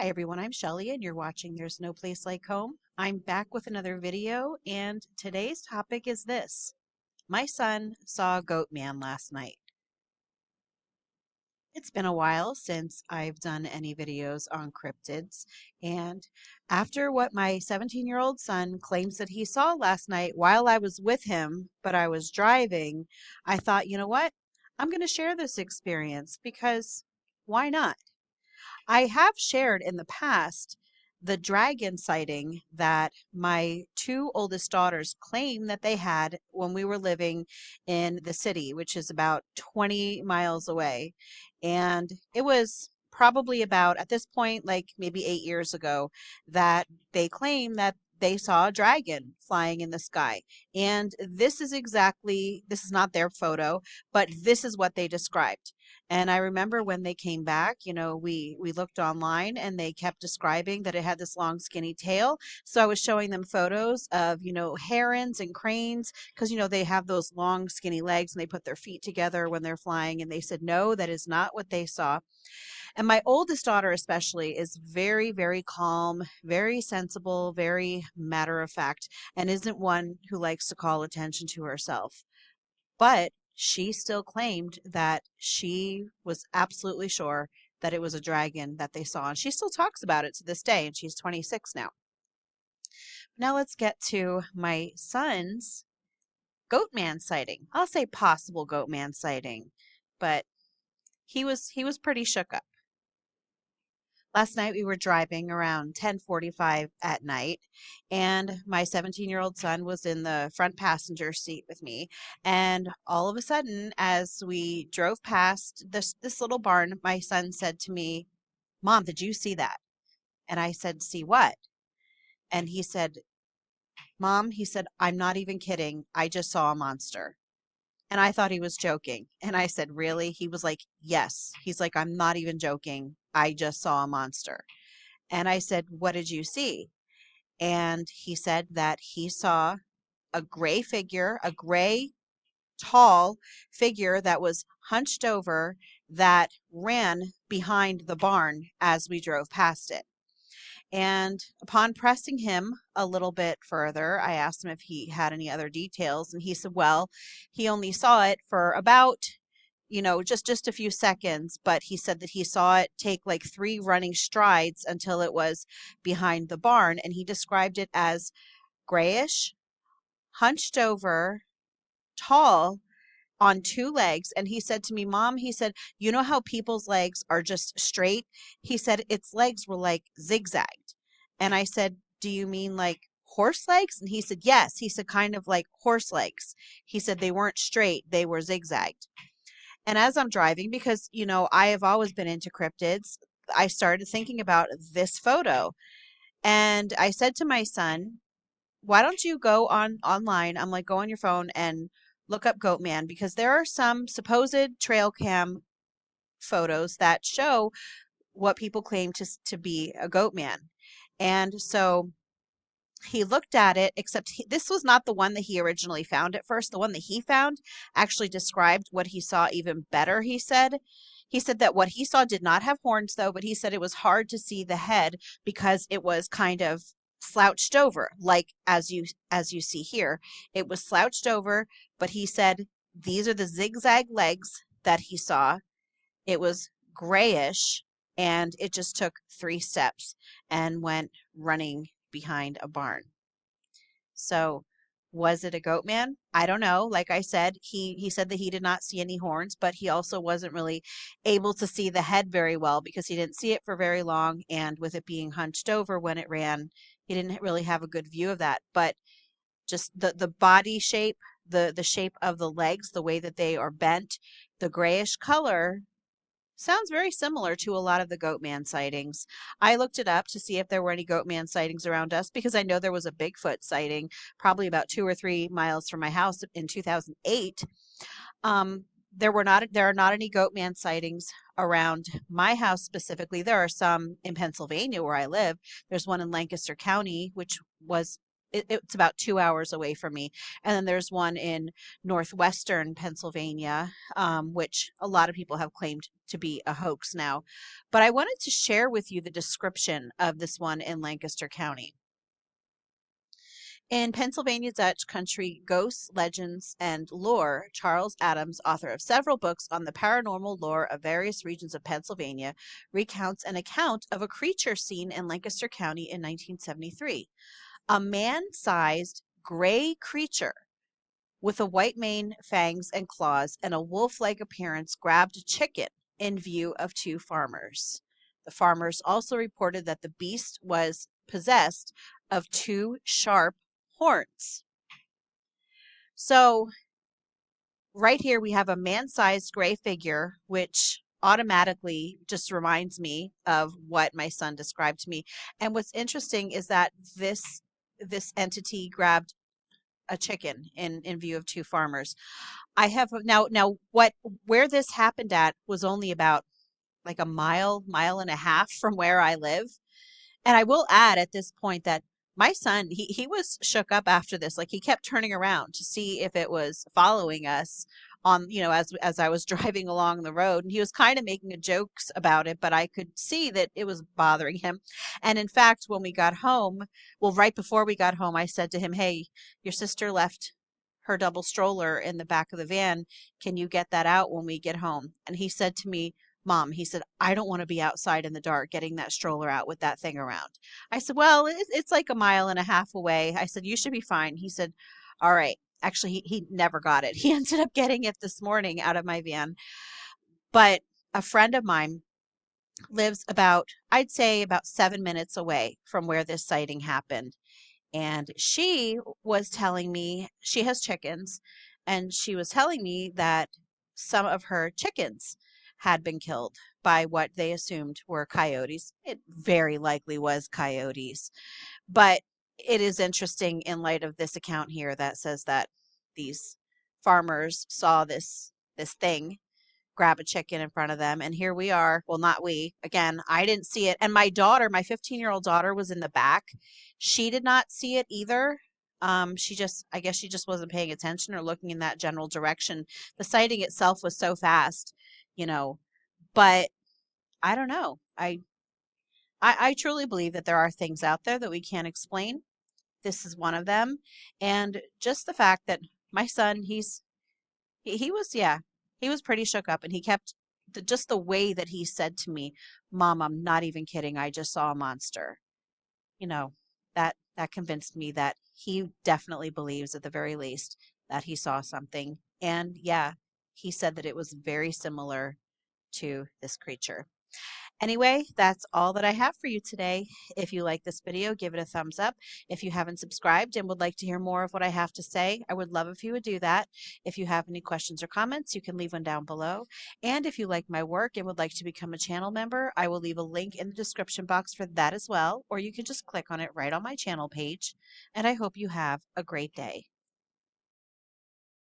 Hi everyone, I'm Shelly and you're watching There's No Place Like Home. I'm back with another video and today's topic is this. My son saw a goat man last night. It's been a while since I've done any videos on cryptids, and after what my 17-year-old son claims that he saw last night while I was with him, but I was driving, I thought, you know what? I'm going to share this experience because why not? I have shared in the past the dragon sighting that my two oldest daughters claim that they had when we were living in the city, which is about 20 miles away. And it was probably about, at this point, like maybe 8 years ago, that they claim that they saw a dragon flying in the sky. And this is not their photo, but this is what they described. And I remember when they came back, we looked online and they kept describing that it had this long skinny tail. So I was showing them photos of, herons and cranes because they have those long skinny legs and they put their feet together when they're flying, and they said no, that is not what they saw. And my oldest daughter especially is very, very calm, very sensible, very matter of fact, and isn't one who likes to call attention to herself. But she still claimed that she was absolutely sure that it was a dragon that they saw. And she still talks about it to this day, and she's 26 now. Now let's get to my son's Goatman sighting. I'll say possible Goatman sighting, but he was pretty shook up. Last night we were driving around 10:45 at night, and my 17-year-old son was in the front passenger seat with me. And all of a sudden, as we drove past this little barn, my son said to me, "Mom, did you see that?" And I said, "See what?" And he said, "Mom," he said, "I'm not even kidding. I just saw a monster." And I thought he was joking. And I said, "Really?" He was like, "Yes." He's like, "I'm not even joking. I just saw a monster." And I said, "What did you see?" And he said that he saw a gray figure, a gray, tall figure that was hunched over that ran behind the barn as we drove past it. And upon pressing him a little bit further, I asked him if he had any other details. And he said, well, he only saw it for about just a few seconds, but he said that he saw it take like three running strides until it was behind the barn, and he described it as grayish, hunched over, tall, on two legs. And he said to me, "Mom," he said, "you know how people's legs are just straight?" He said its legs were like zigzagged. And I said, "Do you mean like horse legs?" And he said, "Yes." He said, "Kind of like horse legs." He said they weren't straight, they were zigzagged. And as I'm driving, because, I have always been into cryptids, I started thinking about this photo. And I said to my son, "Why don't you go online?" I'm like, "Go on your phone and look up Goatman," because there are some supposed trail cam photos that show what people claim to be a Goatman. And so he looked at it, except this was not the one that he originally found at first. The one that he found actually described what he saw even better, he said that what he saw did not have horns though, but he said it was hard to see the head because it was kind of slouched over, like as you see here. It was slouched over, but he said these are the zigzag legs that he saw. It was grayish, and it just took 3 steps and went running behind a barn. So, was it a goat man? I don't know. Like I said, he said that he did not see any horns, but he also wasn't really able to see the head very well because he didn't see it for very long, and with it being hunched over when it ran, he didn't really have a good view of that. But just the body shape, the shape of the legs, the way that they are bent, the grayish color sounds very similar to a lot of the Goatman sightings. I looked it up to see if there were any Goatman sightings around us because I know there was a Bigfoot sighting probably about 2 or 3 miles from my house in 2008. There are not any Goatman sightings around my house specifically. There are some in Pennsylvania where I live. There's one in Lancaster County, which was it's about 2 hours away from me. And then there's one in northwestern Pennsylvania, which a lot of people have claimed to be a hoax now. But I wanted to share with you the description of this one in Lancaster County. In Pennsylvania Dutch country ghosts, legends, and lore, Charles Adams, author of several books on the paranormal lore of various regions of Pennsylvania, recounts an account of a creature seen in Lancaster County in 1973. A man-sized gray creature with a white mane, fangs, and claws, and a wolf-like appearance grabbed a chicken in view of two farmers. The farmers also reported that the beast was possessed of two sharp horns. So right here we have a man-sized gray figure, which automatically just reminds me of what my son described to me. And what's interesting is that this entity grabbed a chicken in view of two farmers. I have now what where this happened at was only about like a mile and a half from where I live. And I will add at this point that my son, he was shook up after this. Like he kept turning around to see if it was following us on, as I was driving along the road. And he was kind of making a jokes about it, but I could see that it was bothering him. And in fact, when we got home, well, right before we got home, I said to him, "Hey, your sister left her double stroller in the back of the van. Can you get that out when we get home?" And he said to me, "Mom," he said, "I don't want to be outside in the dark getting that stroller out with that thing around." I said, "Well, it's like a mile and a half away." I said, "You should be fine." He said, "All right." Actually, he never got it. He ended up getting it this morning out of my van. But a friend of mine lives about, I'd say, about 7 minutes away from where this sighting happened. And she was telling me she has chickens, and she was telling me that some of her chickens had been killed by what they assumed were coyotes. It very likely was coyotes. But it is interesting in light of this account here that says that these farmers saw this thing grab a chicken in front of them. And here we are. Well, not we. Again, I didn't see it. And my daughter, my 15-year-old daughter, was in the back. She did not see it either. I guess she just wasn't paying attention or looking in that general direction. The sighting itself was so fast, you know, but I don't know. I truly believe that there are things out there that we can't explain. This is one of them. And just the fact that my son, he was, yeah, he was pretty shook up, and he kept just the way that he said to me, "Mom, I'm not even kidding. I just saw a monster." You know, that convinced me that he definitely believes at the very least that he saw something. And yeah, he said that it was very similar to this creature. Anyway, that's all that I have for you today. If you like this video, give it a thumbs up. If you haven't subscribed and would like to hear more of what I have to say, I would love if you would do that. If you have any questions or comments, you can leave one down below. And if you like my work and would like to become a channel member, I will leave a link in the description box for that as well, or you can just click on it right on my channel page. And I hope you have a great day.